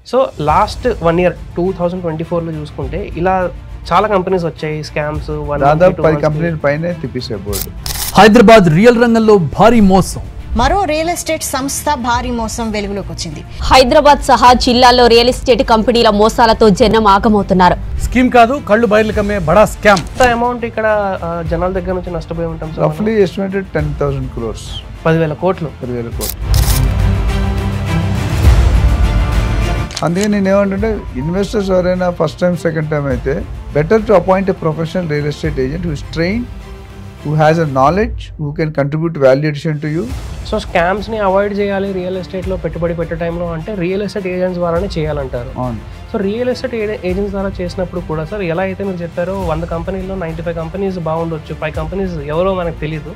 So last 1 year 2024లో చూసుకుంటే ఇలా చాలా కంపెనీస్ వచ్చాయి, స్కామ్స్. దాదాపు 10 కంపెనీల పైనే తిప్పేసే బోర్డు. హైదరాబాద్ రియల్ రంగంలో భారీ మోసం. మరో రియల్ ఎస్టేట్ సంస్థ భారీ మోసం వెలుగులోకి వచ్చింది. హైదరాబాద్ సహా జిల్లాల్లో రియల్ ఎస్టేట్ కంపెనీల మోసాలతో జనం ఆగమవుతున్నారు. స్కీమ్ కాదు, కళ్ళు బయర్లు కమ్మే బడా స్కామ్. అమౌంట్ ఇక్కడ జనాల దగ్గర నుంచి నష్టపోయి ఉంటాం. రఫ్లీ ఎస్టిమేటెడ్ 10,000 crores. 10,000 కోట్లు. 10,000 కోట్లు. అందుకే నేను ఏమంటుంటే ఇన్వెస్టర్స్ ఎవరైనా ఫస్ట్ టైం సెకండ్ టైం అయితే better to appoint a professional real estate agent who is train, who has a knowledge, who can contribute value addition to you. So స్కామ్స్ని అవాయిడ్ చేయాలి real ఎస్టేట్లో పెట్టుబడి పెట్టే టైంలో అంటే రియల్ ఎస్టేట్ ఏజెంట్స్ ద్వారానే చేయాలంటారు. అవును. సో రియల్ ఎస్టేట్ ఏజెంట్స్ ద్వారా చేసినప్పుడు కూడా సార్ ఎలా అయితే మీరు చెప్పారో 100 కంపెనీల్లో 95 కంపెనీస్ బాగుండొచ్చు, 5 కంపెనీస్ ఎవరో మనకు తెలియదు.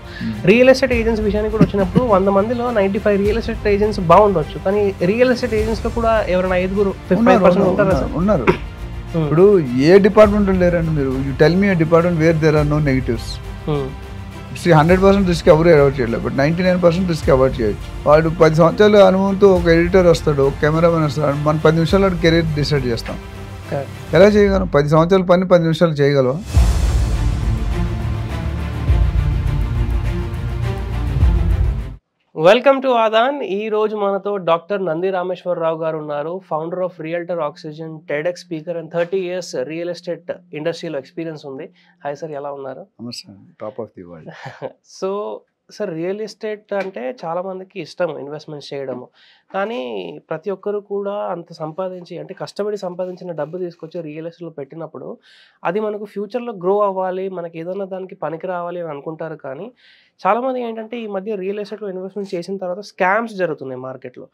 రియల్ ఎస్టేట్ ఏజెంట్స్ విషయానికి కూడా వచ్చినప్పుడు 100 మందిలో 95 రియల్ ఎస్టేట్ ఏజెంట్స్ బాగుండొచ్చు, కానీ రియల్ ఎస్టేట్ ఏజెంట్స్లో కూడా ఎవరైనా 5% ఉంటారా సార్? ఉన్నారు. ఇప్పుడు ఏ డిపార్ట్మెంట్ లేరండి మీరు. You tell me a department where there are no negatives. 100% risk ఎవరు అవాయిడ్ చేయలేదు, బట్ 99% రిస్క్ అవాయిడ్ చేయొచ్చు. వాడు 10 సంవత్సరాల అనుభవంతో ఒక ఎడిటర్ వస్తాడు, ఒక కెమెరామెన్ వస్తాడు, మనం 10 నిమిషాలు కెరీర్ డిసైడ్ చేస్తాం. ఎలా చేయగలం? 10 సంవత్సరాల పని 10 నిమిషాలు చేయగలవా? Welcome to Aadan. ఈ రోజు మనతో డాక్టర్ నంది రామేశ్వరరావు గారు ఉన్నారు, founder of realtor oxygen, TEDx speaker and 30 years real estate ఇండస్ట్రీలో ఎక్స్పీరియన్స్ ఉంది. హాయ్ సార్, ఎలా ఉన్నారు? Top of the world. So sir, real estate అంటే చాలా మందికి ఇష్టం ఇన్వెస్ట్మెంట్స్ చేయడము, కానీ ప్రతి ఒక్కరు కూడా అంత సంపాదించి అంటే కష్టపడి సంపాదించిన డబ్బు తీసుకొచ్చి రియల్ ఎస్టేట్లో పెట్టినప్పుడు అది మనకు ఫ్యూచర్లో గ్రో అవ్వాలి, మనకి ఏదైనా దానికి పనికి రావాలి అని అనుకుంటారు. కానీ చాలామంది ఏంటంటే ఈ మధ్య రియల్ ఎస్టేట్లో ఇన్వెస్ట్మెంట్ చేసిన తర్వాత స్కామ్స్ జరుగుతున్నాయి మార్కెట్లో.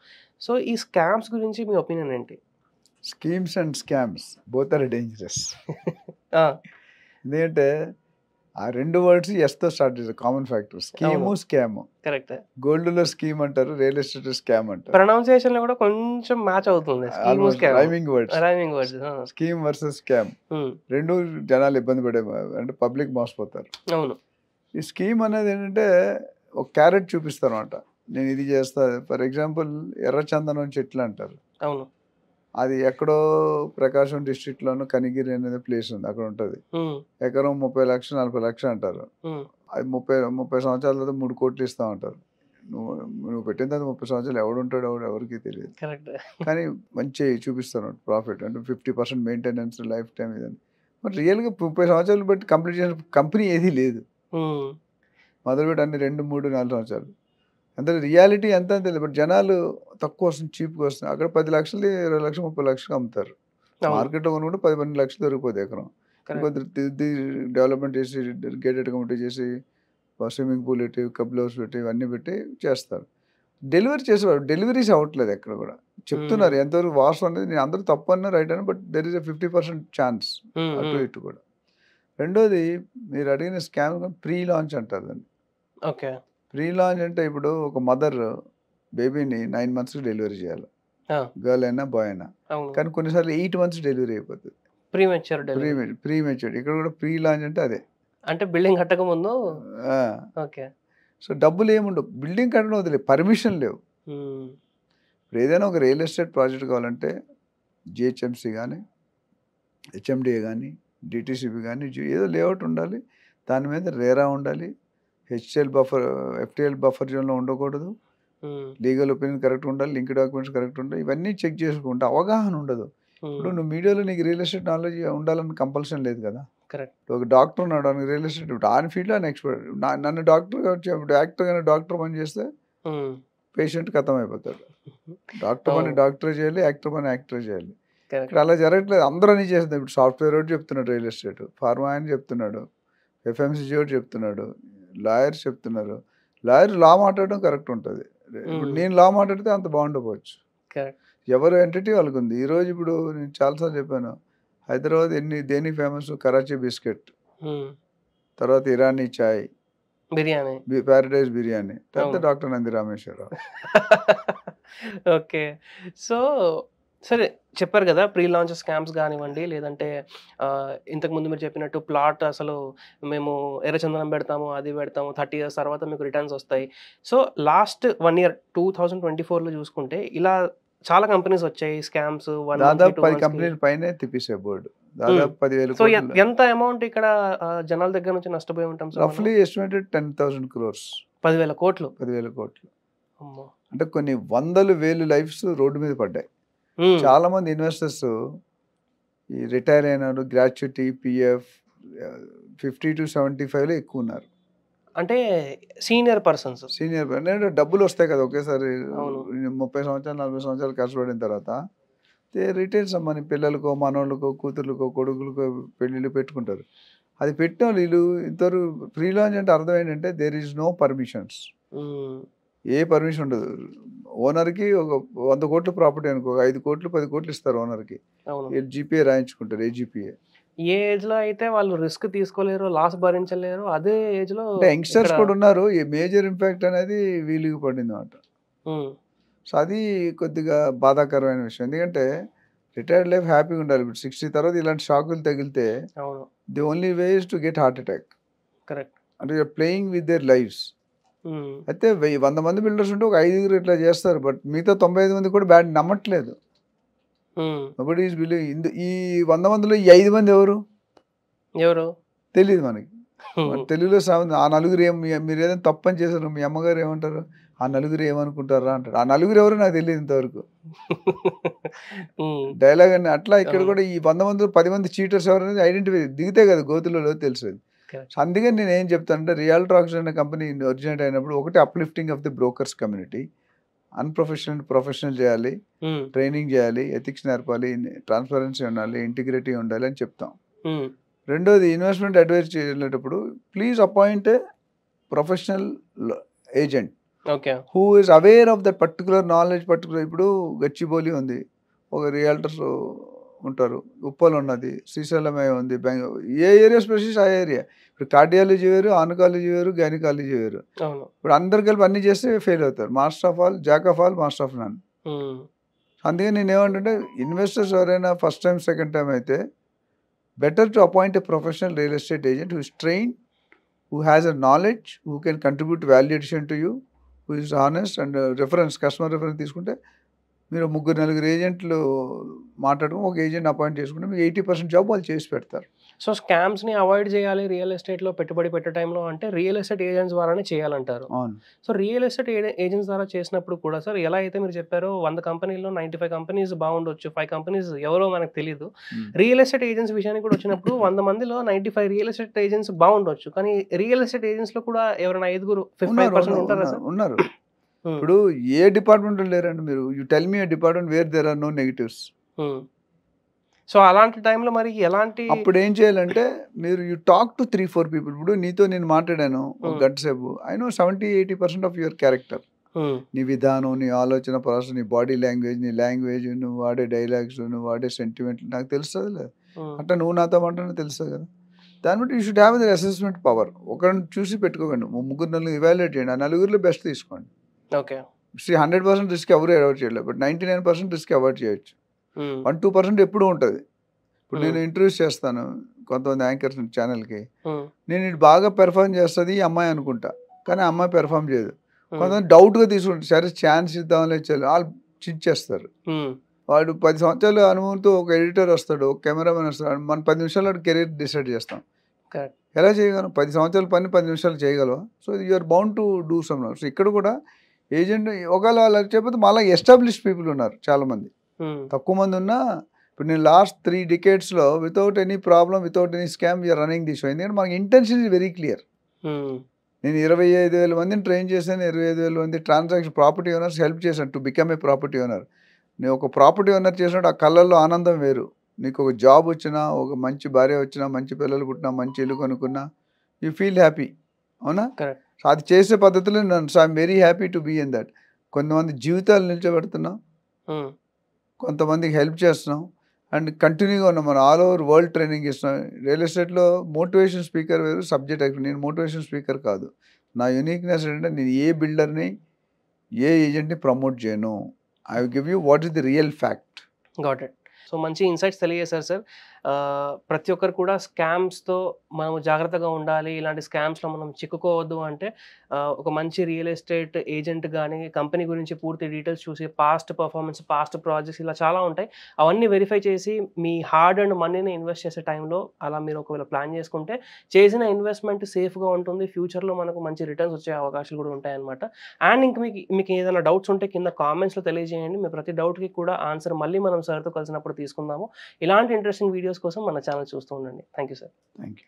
సో ఈ స్కామ్స్ గురించి మీ ఒపీనియన్ ఏంటి? Schemes and scams both are dangerous. ఎందుకంటే ఆ 2 words ఎస్తో స్టార్ట్ చేస్తారు, common factor. Scheme, scam. Correct. గోల్డ్లో స్కీమ్ అంటారు, రియల్ ఎస్టేట్ స్కామ్ అంటారు. ప్రొనౌన్సియేషన్ లో కూడా కొంచెం మ్యాచ్ అవుతుంది. Rhyming words. Scheme versus scam రెండు జనాలు ఇబ్బంది పడే, అంటే పబ్లిక్ మోసపోతారు. అవును. ఈ స్కీమ్ అనేది ఏంటంటే ఒక క్యారెట్ చూపిస్తారు అనమాట. నేను ఇది చేస్తా. ఫర్ ఎగ్జాంపుల్ ఎర్రచందనం చెట్లు అంటారు. అవును. అది ఎక్కడో ప్రకాశం డిస్ట్రిక్ట్లోనూ కనిగిరి అనేది ప్లేస్ ఉంది, అక్కడ ఉంటుంది. ఎకరం 30 లక్షలు 40 లక్షలు అంటారు. అది 30 సంవత్సరాల తర్వాత 3 కోట్లు ఇస్తా ఉంటారు. నువ్వు పెట్టిన తర్వాత 30 సంవత్సరాలు ఎవడుంటాడు ఎవరికి తెలియదు. కానీ మంచి చూపిస్తారు ప్రాఫిట్, అంటే 50% మెయింటెనెన్స్, లైఫ్ టైం ఇదని. మరి రియల్గా 30 సంవత్సరాలు బట్టి కంప్లీట్ చేసిన కంపెనీ ఏది లేదు. మొదలుపెట్టి అన్ని 2, 3, 4 సంవత్సరాలు. అంటే రియాలిటీ ఎంత అని తెలియదు, బట్ జనాలు తక్కువ వస్తుంది, చీప్గా వస్తుంది. అక్కడ 10 లక్షలు 20 లక్షలు 30 లక్షలు అమ్ముతారు. మార్కెట్లో కొనుక్కుంటే 10-12 లక్షలు దొరికిపోతుంది ఎకరం. కొద్ది డెవలప్మెంట్ చేసి, గేటెడ్ కమిటీ చేసి, స్విమ్మింగ్ పూల్ పెట్టి, కబుల్ హౌస్ పెట్టి, ఇవన్నీ పెట్టి చేస్తారు. డెలివరీ చేసేవారు డెలివరీస్ అవ్వట్లేదు ఎక్కడ కూడా. చెప్తున్నారు ఎంతవరకు వాస్తవం అనేది. నేను అందరూ తప్పు అన్నా రైట్ అన్నా, but there is a 50% chance అటు ఇటు కూడా. రెండోది మీరు అడిగిన స్కామ్ ప్రీ లాంచ్ అంటారు దాన్ని. ఓకే. ప్రీ లాంచ్ అంటే ఇప్పుడు ఒక మదర్ బేబీని 9 months డెలివరీ చేయాలి, గర్ల్ అయినా బాయ్ అయినా. కానీ కొన్నిసార్లు 8 months డెలివరీ అయిపోతుంది. Pre matured. ఇక్కడ కూడా ప్రీ లాంచ్ అంటే అదే, అంటే బిల్డింగ్ కట్టక ముందు. ఓకే. సో డబ్బులు ఏముండవు, బిల్డింగ్ కట్టడం వదిలే, పర్మిషన్ లేవు. ఇప్పుడు ఏదైనా ఒక రియల్ ఎస్టేట్ ప్రాజెక్ట్ కావాలంటే జిహెచ్ఎంసీ కానీ, హెచ్ఎండిఏ కానీ, డిటిసిపి కానీ, ఏదో లేఅవుట్ ఉండాలి, దాని మీద రేరా ఉండాలి, ఎఫ్టిఎల్ బఫర్ జోన్లో ఉండకూడదు, లీగల్ ఒపీనియన్ కరెక్ట్ ఉండాలి, లింక్ డాక్యుమెంట్స్ కరెక్ట్ ఉండాలి, ఇవన్నీ చెక్ చేసుకుంటే అవగాహన ఉండదు. ఇప్పుడు నువ్వు మీడియాలో నీకు రియల్ ఎస్టేట్ నాలెడ్జ్ ఉండాలని కంపల్షన్ లేదు కదా. కరెక్ట్. ఒక డాక్టర్ ఉన్నాడు, ఆయనకు రియల్ ఎస్టేట్, ఇప్పుడు ఆయన ఫీల్డ్లో ఆయన ఎక్స్పర్ట్. నన్ను డాక్టర్గా వచ్చి యాక్టర్ కానీ డాక్టర్ పని చేస్తే పేషెంట్ ఖతం అయిపోతాడు. డాక్టర్ పని డాక్టరే చేయాలి, యాక్టర్ పని యాక్టరే చేయాలి. ఇక్కడ అలా జరగట్లేదు, అందరూ అని చేస్తుంది. ఇప్పుడు సాఫ్ట్వేర్ ఒకటి చెప్తున్నాడు రియల్ ఎస్టేట్, ఫార్మా అని చెప్తున్నాడు, ఎఫ్ఎంసీజీ ఒకటి చెప్తున్నాడు, లాయర్స్ చెప్తున్నారు. లాయర్ లా మాట్లాడడం కరెక్ట్ ఉంటుంది. ఇప్పుడు నేను లా మాట్లాడితే అంత బాగుండకపోవచ్చు. ఎవరు ఎంటిటీ వాళ్ళకు ఉంది. ఈరోజు ఇప్పుడు నేను చాలాసార్లు చెప్పాను, హైదరాబాద్ దేని ఫేమస్? కరాచీ బిస్కెట్, తర్వాత ఇరానీ చాయ్, బిర్యానీ, ప్యారడైజ్ బిర్యానీ, తర్వాత doctor Nandi Rameshwar Rao. Okay. So సరే, చెప్పారు కదా ప్రీ లాంచ్ స్కామ్స్ కానివ్వండి, లేదంటే ఇంతకుముందు మీరు చెప్పినట్టు ప్లాట్ అసలు మేము ఎర్రచందనం పెడతాము, అది పెడతాము, 30 years తర్వాత మీకు రిటర్న్స్ వస్తాయి. సో లాస్ట్ 1 year 2024లో చూసుకుంటే ఇలా చాలా కంపెనీస్ వచ్చాయి స్కామ్స్, దాదాపు 10 కంపెనీల పైనే తిప్పేసే బోర్డు, దాదాపు 10,000 సో కోట్లు. ఎంత అమౌంట్ ఇక్కడ జనాల దగ్గర నుంచి నష్టపోయి ఉంటాం సార్? రఫ్లీ estimated 10,000 crores. 10,000 కోట్లు. 10,000 కోట్లు అమ్మో. అంటే కొన్ని వందలు వేలు లైఫ్స్ రోడ్డు మీద పడ్డాయి. ఉమ్, చాలా మంది ఇన్వెస్టర్స్ ఈ రిటైర్ అయినారు, గ్రాట్యుటీ, పిఎఫ్ 50 to 75 ఎక్కువ ఉన్నారు. అంటే సీనియర్ పర్సన్స్. సీనియర్ అంటే డబ్బులు వస్తాయి కదా ఒకేసారి, అవును. 30 సంవత్సరాలు 40 సంవత్సరాలు కష్టపడిన తర్వాత రిటైర్స్ అమ్మని పిల్లలకో మనోళ్ళకో కూతుర్లకో కొడుకులకో పెళ్ళిళ్ళు పెట్టుకుంటారు. అది పెట్టిన వాళ్ళు వీళ్ళు ఇద్దరు ఫ్రీ లాంచ్ అంటే అర్థం ఏంటంటే దేర్ ఈజ్ నో పర్మిషన్స్, ఏ పర్మిషన్ ఉండదు. ఓనర్కి ఒక 100 కోట్ల ప్రాపర్టీ అనుకో, 5 కోట్లు 10 కోట్లు ఇస్తారు ఓనర్కి, అవును. జీపీఏ రాయించుకుంటారు, ఏజీపీఏ. ఏ ఏజ్ లో అయితే వాళ్ళు రిస్క్ తీసుకోలేరు, లాస్ భరించలేరు, అదే ఏజ్ లో అంటే యంగ్స్టర్స్ కూడా ఉన్నారు. ఈ మేజర్ ఇంపాక్ట్ అనేది వీళ్ళకి పడింది అన్నమాట. సో అది కొద్దిగా బాధాకరమైన విషయం. ఎందుకంటే రిటైర్డ్ లైఫ్ హ్యాపీగా ఉండాలి. ఇప్పుడు 60 తర్వాత ఇలాంటి షాకులు తగిలితే అవును, the only way is to get heart attack. Correct. అంటే you're playing with their lifes. అయితే 100 మంది బిల్డర్స్ ఉంటే ఒక 5 ఇట్లా చేస్తారు, బట్ మిగతా 95 మంది కూడా బ్యాడ్ నమ్మట్లేదు. బట్ ఈజ్ బిలీవ్ ఈ 100 మందిలో ఈ 5 మంది ఎవరు తెలియదు మనకి. తెలుగులో ఆ నలుగురు మీరు ఏదైనా తప్పని చేశారు, మీ అమ్మగారు ఏమంటారు, ఆ నలుగురు ఏమనుకుంటారా అంటారు. ఆ నలుగురు ఎవరు నాకు తెలియదు ఇంతవరకు. డైలాగ్ అని అట్లా ఇక్కడ కూడా ఈ 100 మంది 10 మంది చీటర్స్ ఎవరు అనేది ఐడెంటిఫై దిగితే కదా గోతులలో తెలిసేది. అందుకని నేను ఏం చెప్తానంటే రియల్టర్ ఆక్షన్ అనే కంపెనీ ఒరిజినేట్ అయినప్పుడు ఒకటి uplifting of the brokers community, professional చేయాలి, ట్రైనింగ్ చేయాలి, ఎథిక్స్ నేర్పాలి, ట్రాన్స్పరెన్సీ ఉండాలి, ఇంటిగ్రిటీ ఉండాలి అని చెప్తాం. రెండోది ఇన్వెస్ట్మెంట్ అడ్వైజ్ చేసేటప్పుడు please appoint a professional agent who is aware of that particular knowledge. ఇప్పుడు గచ్చిబౌలి ఉంది, ఒక రియాల్టర్స్ ఉంటారు, ఉప్పల్ ఉన్నది, శ్రీశైలమే ఉంది, బెంగళూరు, ఏ ఏరియా స్పెషలిస్ట్ ఆ ఏరియా. ఇప్పుడు కార్డియాలజీ వేరు, ఆన్కాలజీ వేరు, గైనకాలజీ వేరు. ఇప్పుడు అందరు కలిపి అన్ని చేస్తే ఫెయిల్ అవుతారు. Master of all, jack of all, master of none. అందుకే నేను ఏమంటుంటే ఇన్వెస్టర్స్ ఎవరైనా ఫస్ట్ టైం సెకండ్ టైం అయితే better to appoint a professional real estate agent who is trained, who has a knowledge, who can contribute value addition to you, who is honest and reference, customer reference తీసుకుంటే మీరు 3-4 ఏజెంట్లు మాట్లాడుకుని ఒక agent appoint చేసుకుంటే మీకు 80% job వాళ్ళు చేసి పెడతారు. సో స్కామ్స్ ని అవాయిడ్ చేయాలి రియల్ ఎస్టేట్ లో పెట్టుబడి పెట్టే టైంలో అంటే రియల్ ఎస్టేట్ ఏజెంట్స్ ద్వారానే చేయాలంటారు. అవును. సో రియల్ ఎస్టేట్ ఏజెంట్స్ ద్వారా చేసినప్పుడు కూడా సార్ ఎలా అయితే మీరు చెప్పారో 100 కంపెనీల్లో 95 కంపెనీస్ బాగుండొచ్చు, 5 కంపెనీస్ ఎవరో మనకు తెలియదు. రియల్ ఎస్టేట్ ఏజెంట్స్ విషయానికి కూడా వచ్చినప్పుడు 100 మందిలో 95 రియల్ ఎస్టేట్ ఏజెంట్స్ బాగుండొచ్చు, కానీ రియల్ ఎస్టేట్ ఏజెంట్స్ లో కూడా ఎవరైనా 5-5% ఉంటారా సార్? ఉన్నారు. ఇప్పుడు ఏ డిపార్ట్మెంట్ లేరండి. మీరు you tell me a department where there are no negatives. So అలాంటి టైంలో మరి ఎలాంటి అప్పుడు ఏం చేయాలంటే మీరు యూ టాక్ టు 3-4 పీపుల్. ఇప్పుడు నీతో నేను మాట్లాడాను ఒక గంట సేపు, I know 70-80% of your character. నీ విధానం, నీ ఆలోచన ప్రాసెస్, నీ బాడీ లాంగ్వేజ్, నీ లాంగ్వేజ్, నువ్వు వాడే డైలాగ్స్, నువ్వు వాడే సెంటిమెంట్ నాకు తెలుస్తుంది లేదు. అట్లా నువ్వు నాతో మాట్లాడినా తెలుస్తుంది కదా. దాన్ని బట్టి you should have the assessment power. ఒకరిని చూసి పెట్టుకోకండి, 3-4 ఇవాల్యుయేట్ చేయండి, ఆ 4 బెస్ట్ తీసుకోండి. ఓకే. 100% రిస్క్ ఎవరు అవాయిడ్ చేయలేదు, బట్ 99% రిస్క్ అవాయిడ్ చేయొచ్చు. 1-2% ఎప్పుడూ ఉంటుంది. ఇప్పుడు నేను ఇంటర్వ్యూస్ చేస్తాను కొంతమంది యాంకర్స్ ఛానల్కి, నేను ఇటు బాగా పెర్ఫార్మ్ చేస్తుంది ఈ అమ్మాయి అనుకుంటా, కానీ ఆ అమ్మాయి పెర్ఫార్మ్ చేయదు. కొంతమంది డౌట్గా తీసుకుంటారు, సరే ఛాన్స్ ఇద్దామని వాళ్ళు చించేస్తారు. వాడు 10 సంవత్సరాల అనుభవంతో ఒక ఎడిటర్ వస్తాడు, ఒక కెమెరామెన్ వస్తాడు, మనం 10 నిమిషాలు కెరీర్ డిసైడ్ చేస్తాం. ఎలా చేయగలం? 10 సంవత్సరాల పని 10 నిమిషాలు చేయగలవా? So you're bound to do some. So ఇక్కడ కూడా ఏజెంట్ ఒకవేళ వాళ్ళు చెప్పితే మళ్ళీ ఎస్టాబ్లిష్డ్ పీపుల్ ఉన్నారు చాలామంది. తక్కువ మంది ఉన్నా ఇప్పుడు నేను లాస్ట్ 3 decadesలో without any problem, without any scam we're running this show. ఎందుకంటే మనకి ఇంటెన్షన్ ఇస్ వెరీ క్లియర్. నేను 25,000 మందిని ట్రైన్ చేశాను, 25,000 మంది ట్రాన్సాక్షన్ ప్రాపర్టీ ఓనర్స్ హెల్ప్ చేశాను to become a property owner. నేను ఒక ప్రాపర్టీ ఓనర్ చేసినట్టు ఆ కళ్ళల్లో ఆనందం వేరు. నీకు ఒక జాబ్ వచ్చినా, ఒక మంచి భార్య వచ్చినా, మంచి పిల్లలు పుట్టినా, మంచి ఇల్లు కొనుక్కున్నా, యూ ఫీల్ హ్యాపీ. అవునా? సో అది చేసే పద్ధతిలో నన్ను, so I'm very happy to be in that. కొంతమంది జీవితాలు నిల్చోబెడుతున్నాం, కొంతమందికి హెల్ప్ చేస్తున్నాం, అండ్ కంటిన్యూగా ఉన్నాం. మనం ఆల్ ఓవర్ వరల్డ్ ట్రైనింగ్ ఇస్తున్నాం. రియల్ ఎస్టేట్లో మోటివేషన్ స్పీకర్ వేరు, సబ్జెక్ట్ ఎక్స్పర్ట్. నేను మోటివేషన్ స్పీకర్ కాదు. నా యూనిక్నెస్ ఏంటంటే నేను ఏ బిల్డర్ని, ఏ ఏజెంట్ని ప్రమోట్ చేయను. I will give you what is the real fact. Got it. So మంచి ఇన్సైట్స్ తెలియజేశారు సార్. ప్రతి ఒక్కరు కూడా స్కామ్స్తో మనం జాగ్రత్తగా ఉండాలి, ఇలాంటి స్కామ్స్లో మనం చిక్కుకోవద్దు అంటే ఒక మంచి రియల్ ఎస్టేట్ ఏజెంట్ కానీ కంపెనీ గురించి పూర్తి డీటెయిల్స్ చూసి పాస్ట్ పర్ఫార్మెన్స్, పాస్ట్ ప్రాజెక్ట్స్ ఇలా చాలా ఉంటాయి, అవన్నీ వెరిఫై చేసి మీ హార్డ్ అండ్ మనీని ఇన్వెస్ట్ చేసే టైంలో అలా మీరు ఒకవేళ ప్లాన్ చేసుకుంటే చేసిన ఇన్వెస్ట్మెంట్ సేఫ్గా ఉంటుంది, ఫ్యూచర్లో మనకు మంచి రిటర్న్స్ వచ్చే అవకాశాలు కూడా ఉంటాయన్నమాట. అండ్ ఇంక మీకు ఏదైనా డౌట్స్ ఉంటే కింద కామెంట్స్లో తెలియజేయండి. మీ ప్రతి డౌట్కి కూడా ఆన్సర్ మళ్ళీ మనం సార్తో కలిసినప్పుడు తీసుకుందాము. ఇలాంటి ఇంట్రెస్టింగ్ వీడియోస్ కోసం మన ఛానల్ చూస్తూ ఉండండి. Thank you sir. Thank you.